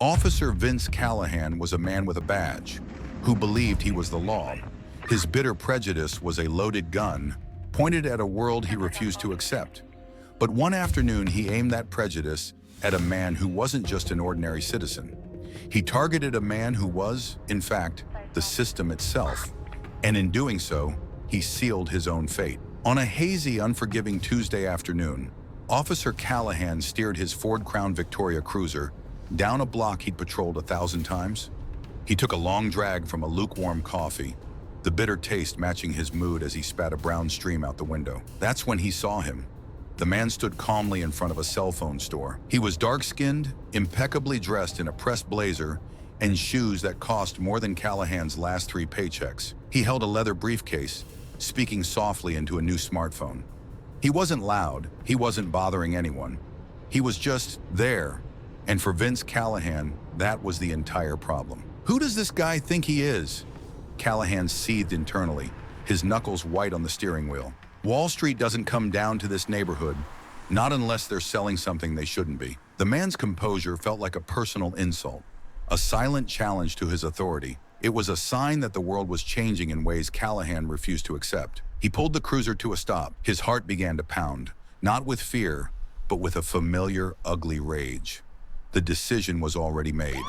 Officer Vince Callahan was a man with a badge, who believed he was the law. His bitter prejudice was a loaded gun, pointed at a world he refused to accept. But one afternoon, he aimed that prejudice at a man who wasn't just an ordinary citizen. He targeted a man who was, in fact, the system itself. And in doing so, he sealed his own fate. On a hazy, unforgiving Tuesday afternoon, Officer Callahan steered his Ford Crown Victoria cruiser down a block he'd patrolled 1,000 times. He took a long drag from a lukewarm coffee, the bitter taste matching his mood as he spat a brown stream out the window. That's when he saw him. The man stood calmly in front of a cell phone store. He was dark-skinned, impeccably dressed in a pressed blazer and shoes that cost more than Callahan's last 3 paychecks. He held a leather briefcase, speaking softly into a new smartphone. He wasn't loud, he wasn't bothering anyone. He was just there, and for Vince Callahan, that was the entire problem. Who does this guy think he is? Callahan seethed internally, his knuckles white on the steering wheel. Wall Street doesn't come down to this neighborhood, not unless they're selling something they shouldn't be. The man's composure felt like a personal insult, a silent challenge to his authority. It was a sign that the world was changing in ways Callahan refused to accept. He pulled the cruiser to a stop. His heart began to pound, not with fear, but with a familiar, ugly rage. The decision was already made.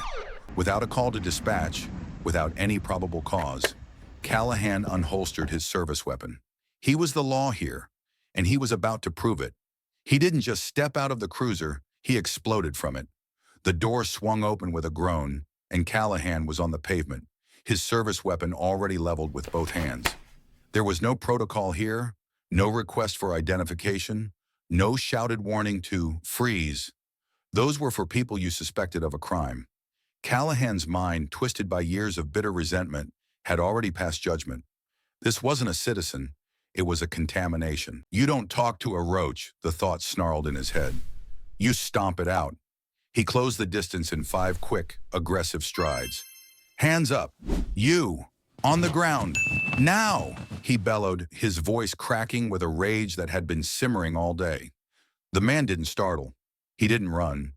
Without a call to dispatch, without any probable cause, Callahan unholstered his service weapon. He was the law here, and he was about to prove it. He didn't just step out of the cruiser, he exploded from it. The door swung open with a groan, and Callahan was on the pavement, his service weapon already leveled with both hands. There was no protocol here, no request for identification, no shouted warning to freeze. Those were for people you suspected of a crime. Callahan's mind, twisted by years of bitter resentment, had already passed judgment. This wasn't a citizen, it was a contamination. You don't talk to a roach, the thought snarled in his head. You stomp it out. He closed the distance in 5 quick, aggressive strides. Hands up. You. On the ground. Now, he bellowed, his voice cracking with a rage that had been simmering all day. The man didn't startle. He didn't run.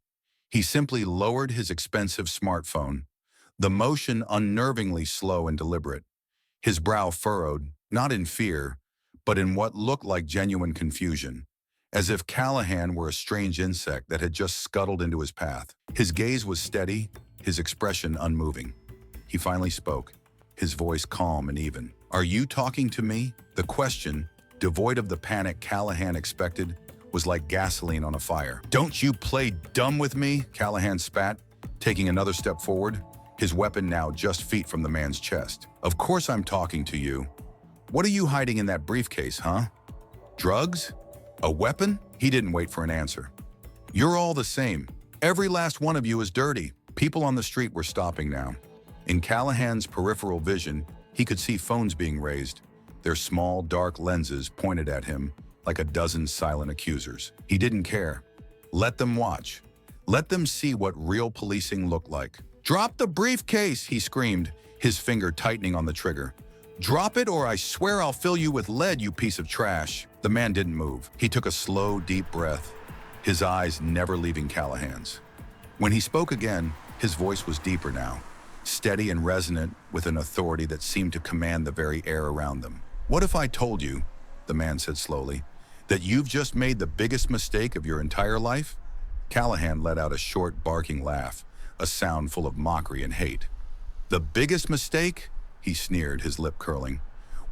He simply lowered his expensive smartphone, the motion unnervingly slow and deliberate. His brow furrowed, not in fear, but in what looked like genuine confusion, as if Callahan were a strange insect that had just scuttled into his path. His gaze was steady, his expression unmoving. He finally spoke, his voice calm and even. Are you talking to me? The question, devoid of the panic Callahan expected, was like gasoline on a fire. Don't you play dumb with me? Callahan spat, taking another step forward, his weapon now just feet from the man's chest. Of course I'm talking to you. What are you hiding in that briefcase, huh? Drugs? A weapon? He didn't wait for an answer. You're all the same. Every last one of you is dirty. People on the street were stopping now. In Callahan's peripheral vision, he could see phones being raised, their small, dark lenses pointed at him like a dozen silent accusers. He didn't care. Let them watch. Let them see what real policing looked like. Drop the briefcase, he screamed, his finger tightening on the trigger. Drop it or I swear I'll fill you with lead, you piece of trash. The man didn't move. He took a slow, deep breath, his eyes never leaving Callahan's. When he spoke again, his voice was deeper now, steady and resonant with an authority that seemed to command the very air around them. What if I told you, the man said slowly, that you've just made the biggest mistake of your entire life? Callahan let out a short, barking laugh, a sound full of mockery and hate. The biggest mistake? He sneered, his lip curling.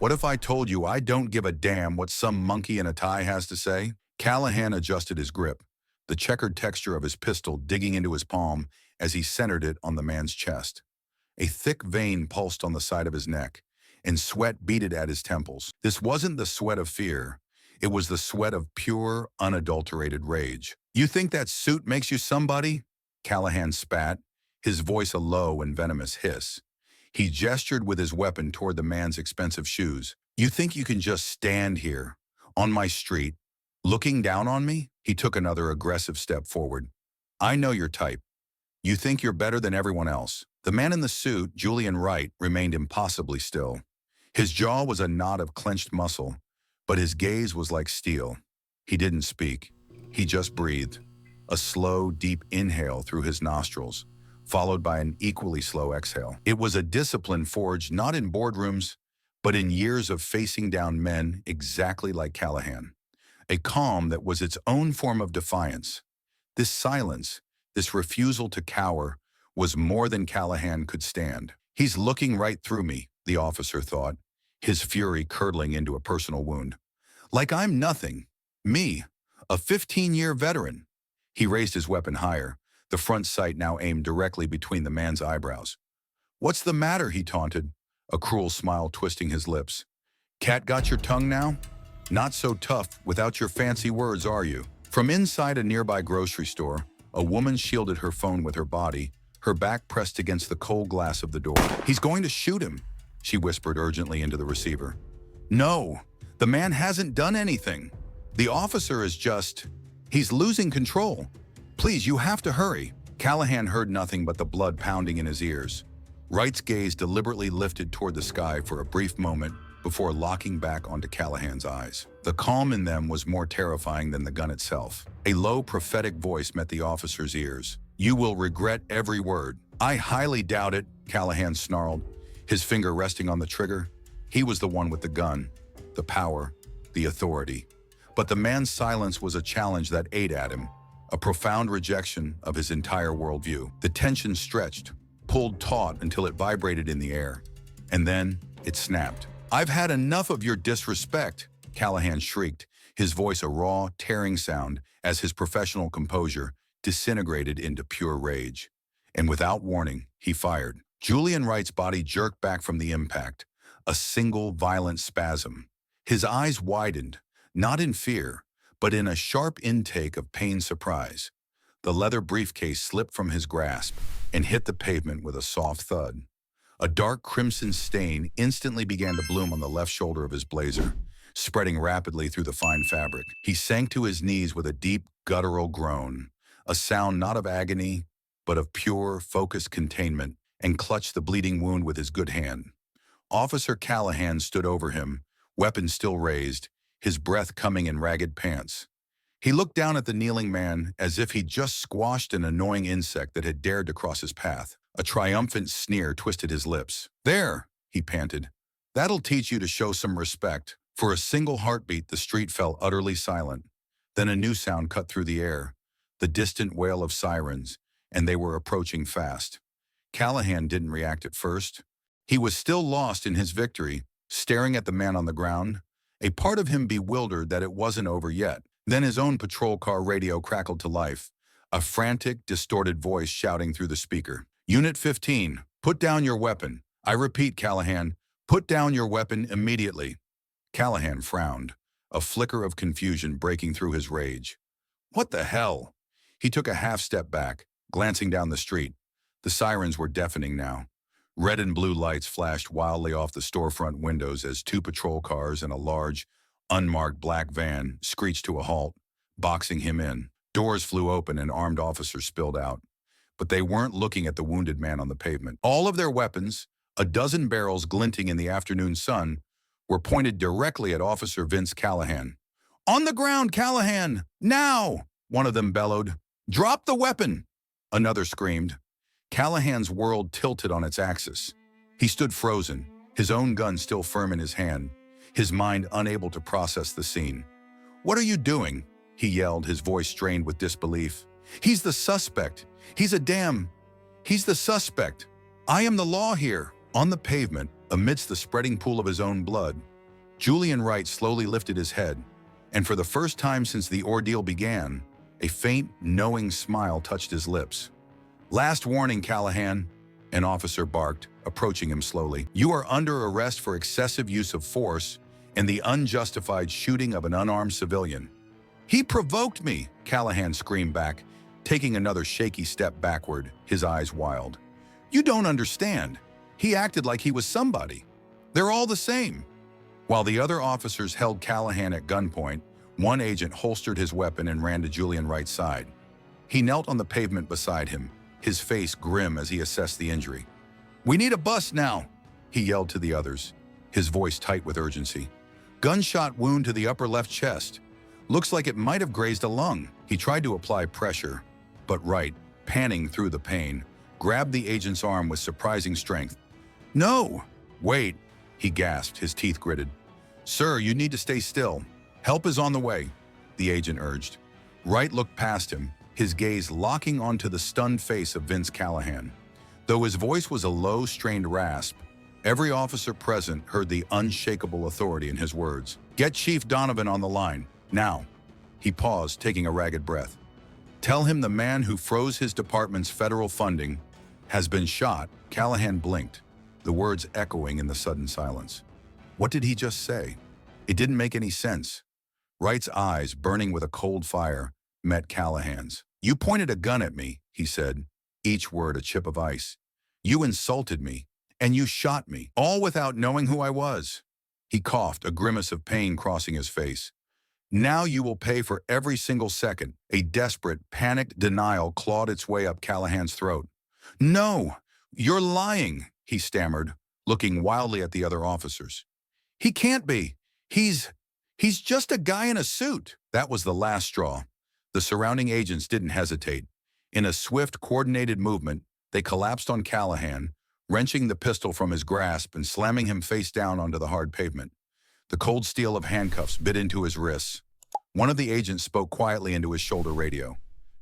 What if I told you I don't give a damn what some monkey in a tie has to say? Callahan adjusted his grip, the checkered texture of his pistol digging into his palm as he centered it on the man's chest. A thick vein pulsed on the side of his neck, and sweat beaded at his temples. This wasn't the sweat of fear. It was the sweat of pure, unadulterated rage. You think that suit makes you somebody? Callahan spat, his voice a low and venomous hiss. He gestured with his weapon toward the man's expensive shoes. You think you can just stand here, on my street, looking down on me? He took another aggressive step forward. I know your type. You think you're better than everyone else. The man in the suit, Julian Wright, remained impossibly still. His jaw was a knot of clenched muscle, but his gaze was like steel. He didn't speak. He just breathed. A slow, deep inhale through his nostrils, followed by an equally slow exhale. It was a discipline forged not in boardrooms, but in years of facing down men exactly like Callahan. A calm that was its own form of defiance. This silence, this refusal to cower, was more than Callahan could stand. He's looking right through me, the officer thought, his fury curdling into a personal wound. Like I'm nothing. Me, a 15-year veteran. He raised his weapon higher, the front sight now aimed directly between the man's eyebrows. What's the matter, he taunted, a cruel smile twisting his lips. Cat got your tongue now? Not so tough without your fancy words, are you? From inside a nearby grocery store, a woman shielded her phone with her body, her back pressed against the cold glass of the door. He's going to shoot him, she whispered urgently into the receiver. No, the man hasn't done anything. The officer is just... He's losing control. Please, you have to hurry. Callahan heard nothing but the blood pounding in his ears. Wright's gaze deliberately lifted toward the sky for a brief moment before locking back onto Callahan's eyes. The calm in them was more terrifying than the gun itself. A low, prophetic voice met the officer's ears. You will regret every word. I highly doubt it, Callahan snarled, his finger resting on the trigger. He was the one with the gun, the power, the authority. But the man's silence was a challenge that ate at him, a profound rejection of his entire worldview. The tension stretched, pulled taut until it vibrated in the air. And then it snapped. I've had enough of your disrespect, Callahan shrieked, his voice a raw, tearing sound as his professional composure disintegrated into pure rage. And without warning, he fired. Julian Wright's body jerked back from the impact, a single violent spasm. His eyes widened, not in fear, but in a sharp intake of pained surprise. The leather briefcase slipped from his grasp and hit the pavement with a soft thud. A dark crimson stain instantly began to bloom on the left shoulder of his blazer, spreading rapidly through the fine fabric. He sank to his knees with a deep, guttural groan, a sound not of agony, but of pure, focused containment, and clutched the bleeding wound with his good hand. Officer Callahan stood over him, weapon still raised, his breath coming in ragged pants. He looked down at the kneeling man as if he'd just squashed an annoying insect that had dared to cross his path. A triumphant sneer twisted his lips. There, he panted. That'll teach you to show some respect. For a single heartbeat, the street fell utterly silent. Then a new sound cut through the air, the distant wail of sirens, and they were approaching fast. Callahan didn't react at first. He was still lost in his victory, staring at the man on the ground, a part of him bewildered that it wasn't over yet. Then his own patrol car radio crackled to life, a frantic, distorted voice shouting through the speaker. Unit 15, put down your weapon. I repeat, Callahan, put down your weapon immediately. Callahan frowned, a flicker of confusion breaking through his rage. What the hell? He took a half step back, glancing down the street. The sirens were deafening now. Red and blue lights flashed wildly off the storefront windows as two patrol cars and a large, unmarked black van screeched to a halt, boxing him in. Doors flew open and armed officers spilled out. But they weren't looking at the wounded man on the pavement. All of their weapons, a dozen barrels glinting in the afternoon sun, were pointed directly at Officer Vince Callahan. On the ground, Callahan! Now! One of them bellowed. Drop the weapon! Another screamed. Callahan's world tilted on its axis. He stood frozen, his own gun still firm in his hand, his mind unable to process the scene. What are you doing? He yelled, his voice strained with disbelief. He's the suspect. He's the suspect. I am the law here. On the pavement, amidst the spreading pool of his own blood, Julian Wright slowly lifted his head, and for the first time since the ordeal began, a faint, knowing smile touched his lips. Last warning, Callahan, an officer barked, approaching him slowly. You are under arrest for excessive use of force and the unjustified shooting of an unarmed civilian. He provoked me, Callahan screamed back, taking another shaky step backward, his eyes wild. You don't understand. He acted like he was somebody. They're all the same. While the other officers held Callahan at gunpoint, one agent holstered his weapon and ran to Julian Wright's side. He knelt on the pavement beside him, his face grim as he assessed the injury. We need a bus now, he yelled to the others, his voice tight with urgency. Gunshot wound to the upper left chest. Looks like it might have grazed a lung. He tried to apply pressure, but Wright, panning through the pain, grabbed the agent's arm with surprising strength. "No!" "Wait," he gasped, his teeth gritted. "Sir, you need to stay still. Help is on the way," the agent urged. Wright looked past him, his gaze locking onto the stunned face of Vince Callahan. Though his voice was a low, strained rasp, every officer present heard the unshakable authority in his words. "Get Chief Donovan on the line, now." He paused, taking a ragged breath. "Tell him the man who froze his department's federal funding has been shot." Callahan blinked, the words echoing in the sudden silence. What did he just say? It didn't make any sense. Wright's eyes, burning with a cold fire, met Callahan's. "You pointed a gun at me," he said, each word a chip of ice. "You insulted me, and you shot me, all without knowing who I was." He coughed, a grimace of pain crossing his face. "Now you will pay for every single second." A desperate, panicked denial clawed its way up Callahan's throat. "No, you're lying," he stammered, looking wildly at the other officers. "He can't be. He's just a guy in a suit." That was the last straw. The surrounding agents didn't hesitate. In a swift, coordinated movement, they collapsed on Callahan, wrenching the pistol from his grasp and slamming him face down onto the hard pavement. The cold steel of handcuffs bit into his wrists. One of the agents spoke quietly into his shoulder radio.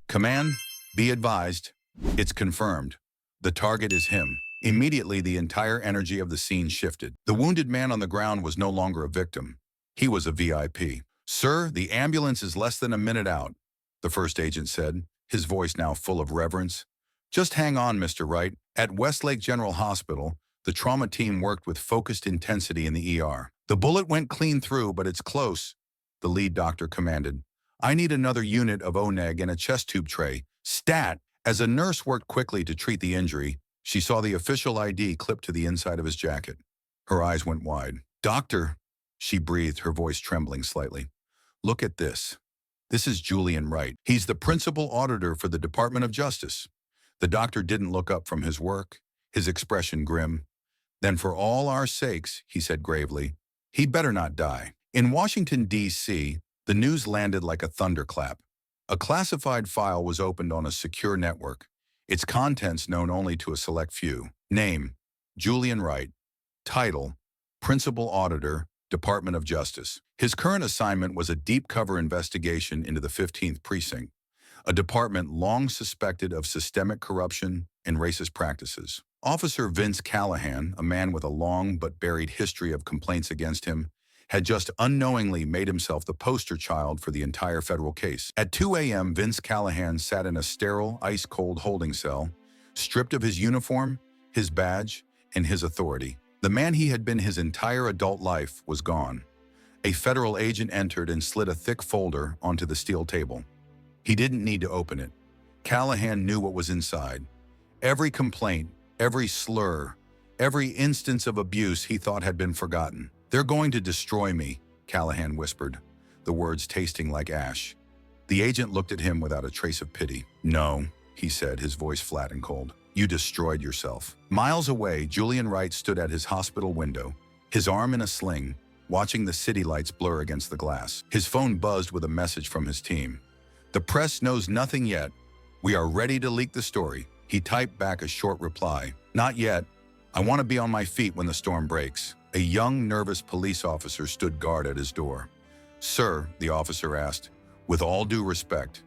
"Command, be advised. It's confirmed. The target is him." Immediately, the entire energy of the scene shifted. The wounded man on the ground was no longer a victim. He was a VIP. "Sir, the ambulance is less than a minute out," the first agent said, his voice now full of reverence. "Just hang on, Mr. Wright." At Westlake General Hospital, the trauma team worked with focused intensity in the ER. "The bullet went clean through, but it's close," the lead doctor commanded. "I need another unit of ONEG and a chest tube tray. Stat!" As a nurse worked quickly to treat the injury, she saw the official ID clipped to the inside of his jacket. Her eyes went wide. "Doctor," she breathed, her voice trembling slightly. "Look at this. This is Julian Wright. He's the principal auditor for the Department of Justice." The doctor didn't look up from his work, his expression grim. "Then for all our sakes," he said gravely, "he better not die." In Washington, D.C., the news landed like a thunderclap. A classified file was opened on a secure network, its contents known only to a select few. Name: Julian Wright. Title: Principal Auditor, Department of Justice. His current assignment was a deep-cover investigation into the 15th Precinct, a department long suspected of systemic corruption and racist practices. Officer Vince Callahan, a man with a long but buried history of complaints against him, had just unknowingly made himself the poster child for the entire federal case. At 2 a.m., Vince Callahan sat in a sterile, ice-cold holding cell, stripped of his uniform, his badge, and his authority. The man he had been his entire adult life was gone. A federal agent entered and slid a thick folder onto the steel table. He didn't need to open it. Callahan knew what was inside. Every complaint, every slur, every instance of abuse he thought had been forgotten. "They're going to destroy me," Callahan whispered, the words tasting like ash. The agent looked at him without a trace of pity. "No," he said, his voice flat and cold. "You destroyed yourself." Miles away, Julian Wright stood at his hospital window, his arm in a sling, watching the city lights blur against the glass. His phone buzzed with a message from his team. "The press knows nothing yet. We are ready to leak the story." He typed back a short reply. "Not yet. I want to be on my feet when the storm breaks." A young, nervous police officer stood guard at his door. "Sir," the officer asked, "with all due respect,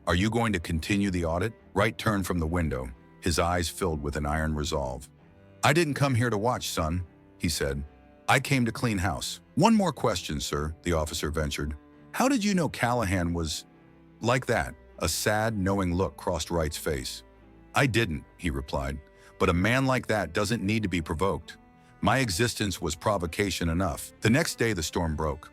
are you going to continue the audit?" Wright turned from the window, his eyes filled with an iron resolve. "I didn't come here to watch, son," he said. "I came to clean house." "One more question, sir," the officer ventured. "How did you know Callahan was like that?" A sad, knowing look crossed Wright's face. "I didn't," he replied, "but a man like that doesn't need to be provoked. My existence was provocation enough." The next day, the storm broke.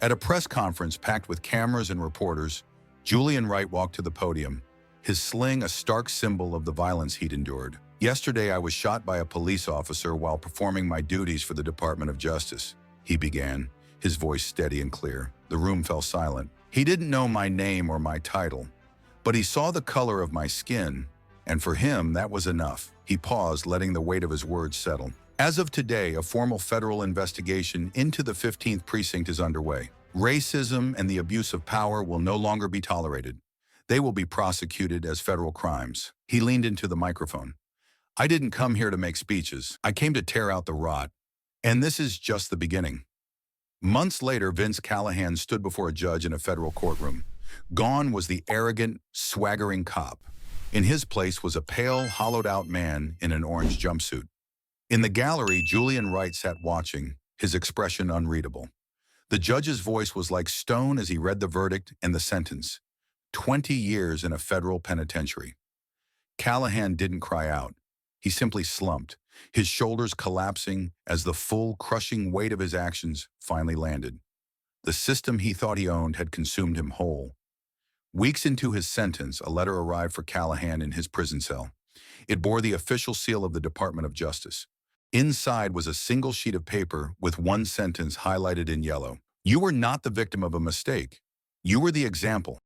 At a press conference packed with cameras and reporters, Julian Wright walked to the podium, his sling a stark symbol of the violence he'd endured. "Yesterday, I was shot by a police officer while performing my duties for the Department of Justice," he began, his voice steady and clear. The room fell silent. He didn't know my name or my title, but he saw the color of my skin, and for him, that was enough. He paused, letting the weight of his words settle. "As of today, a formal federal investigation into the 15th Precinct is underway. Racism and the abuse of power will no longer be tolerated. They will be prosecuted as federal crimes." He leaned into the microphone. I didn't come here to make speeches. I came to tear out the rot. And this is just the beginning. Months later, Vince Callahan stood before a judge in a federal courtroom. Gone was the arrogant, swaggering cop. In his place was a pale, hollowed-out man in an orange jumpsuit. In the gallery, Julian Wright sat watching, his expression unreadable. The judge's voice was like stone as he read the verdict and the sentence. 20 years in a federal penitentiary. Callahan didn't cry out. He simply slumped, his shoulders collapsing as the full, crushing weight of his actions finally landed. The system he thought he owned had consumed him whole. Weeks into his sentence, a letter arrived for Callahan in his prison cell. It bore the official seal of the Department of Justice. Inside was a single sheet of paper with one sentence highlighted in yellow. You were not the victim of a mistake. You were the example.